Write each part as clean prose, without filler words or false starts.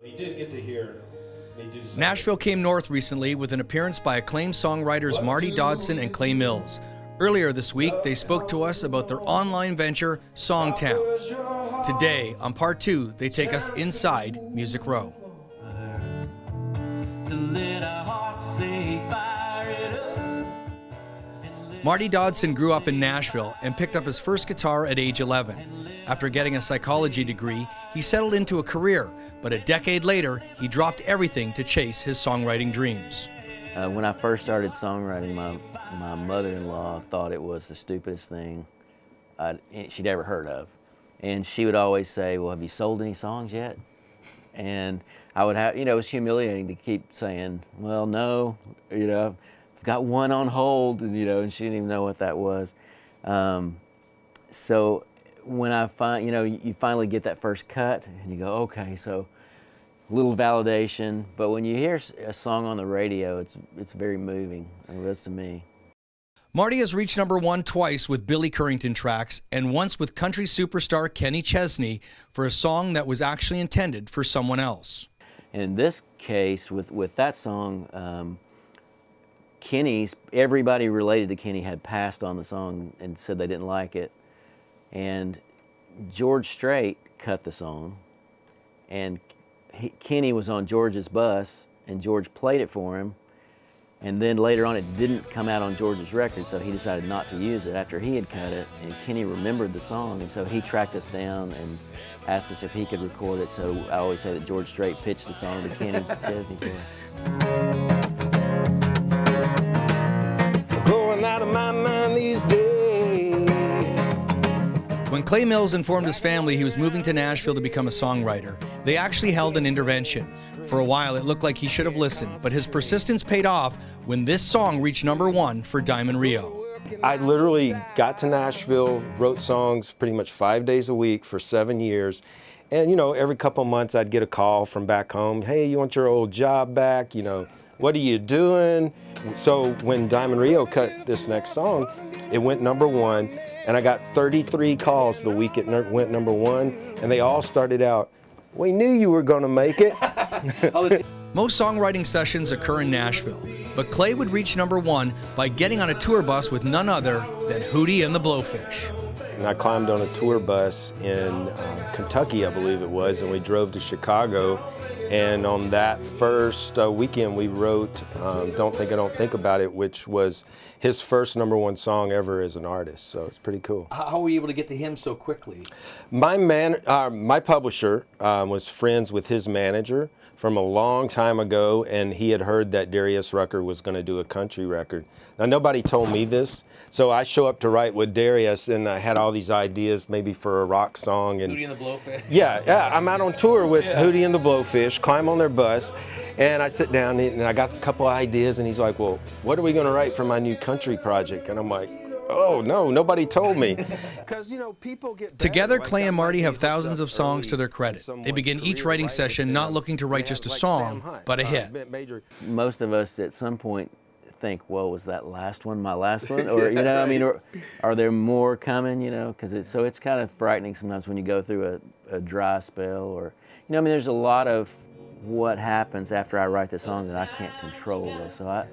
We did get to hear me do something. Nashville came north recently with an appearance by acclaimed songwriters Marty Dodson and Clay Mills. Earlier this week, they spoke to us about their online venture, Songtown. Today, on part 2, they take us inside Music Row. Marty Dodson grew up in Nashville and picked up his first guitar at age 11. After getting a psychology degree, he settled into a career, but a decade later, he dropped everything to chase his songwriting dreams. When I first started songwriting, my mother-in-law thought it was the stupidest thing she'd ever heard of. And she would always say, well, have you sold any songs yet? And I would have, it was humiliating to keep saying, well, no, I've got one on hold, and she didn't even know what that was. So when I you finally get that first cut, and you go, okay, so a little validation. But when you hear a song on the radio, it's very moving, at least to me. Marty has reached #1 twice with Billy Currington tracks and once with country superstar Kenny Chesney for a song that was actually intended for someone else. And in this case, with that song, everybody related to Kenny had passed on the song and said they didn't like it. And George Strait cut the song, and Kenny was on George's bus, and George played it for him. And then later on, it didn't come out on George's record, so he decided not to use it after he had cut it. And Kenny remembered the song, and so he tracked us down and asked us if he could record it. So I always say that George Strait pitched the song to Kenny Chesney for us. Going out of my mind these days. When Clay Mills informed his family he was moving to Nashville to become a songwriter, they actually held an intervention. For a while, it looked like he should have listened, but his persistence paid off when this song reached #1 for Diamond Rio. I literally got to Nashville, wrote songs pretty much 5 days a week for 7 years. And, every couple months I'd get a call from back home. Hey, you want your old job back? What are you doing? So when Diamond Rio cut this next song, it went #1. And I got 33 calls the week it went #1. And they all started out, we knew you were going to make it. Most songwriting sessions occur in Nashville, but Clay would reach #1 by getting on a tour bus with none other than Hootie and the Blowfish. And I climbed on a tour bus in Kentucky, I believe it was, and we drove to Chicago. And on that first weekend, we wrote Don't Think I Don't Think About It, which was his first #1 song ever as an artist. So it's pretty cool. How were you able to get to him so quickly? My publisher was friends with his manager from a long time ago, and he had heard that Darius Rucker was going to do a country record. Now, nobody told me this, so I show up to write with Darius, and I had all these ideas, maybe for a rock song. And Hootie and the Blowfish? Yeah, I'm out on tour with Hootie and the Blowfish, climb on their bus, and I sit down, and I got a couple ideas, and he's like, well, what are we going to write for my new country project? And I'm like, oh, no, nobody told me. Because, people get better. Together, Clay and Marty have thousands of songs to their credit. They begin each writing session not looking to write just a song, but a hit. Most of us at some point think, well, was that last one my last one? Or, or are there more coming, Because it's kind of frightening sometimes when you go through a dry spell or, there's a lot of what happens after I write the song that I can't control. So I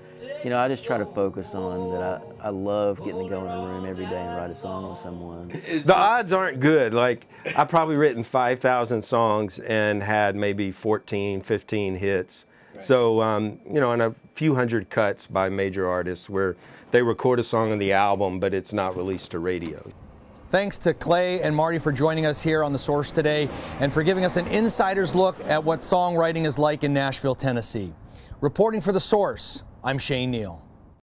just try to focus on that. I love getting to go in a room every day and write a song with someone. The odds aren't good. Like, I've probably written 5,000 songs and had maybe 14, 15 hits. Right. So, and a few hundred cuts by major artists where they record a song on the album, but it's not released to radio. Thanks to Clay and Marty for joining us here on The Source today and for giving us an insider's look at what songwriting is like in Nashville, Tennessee. Reporting for The Source, I'm Neal.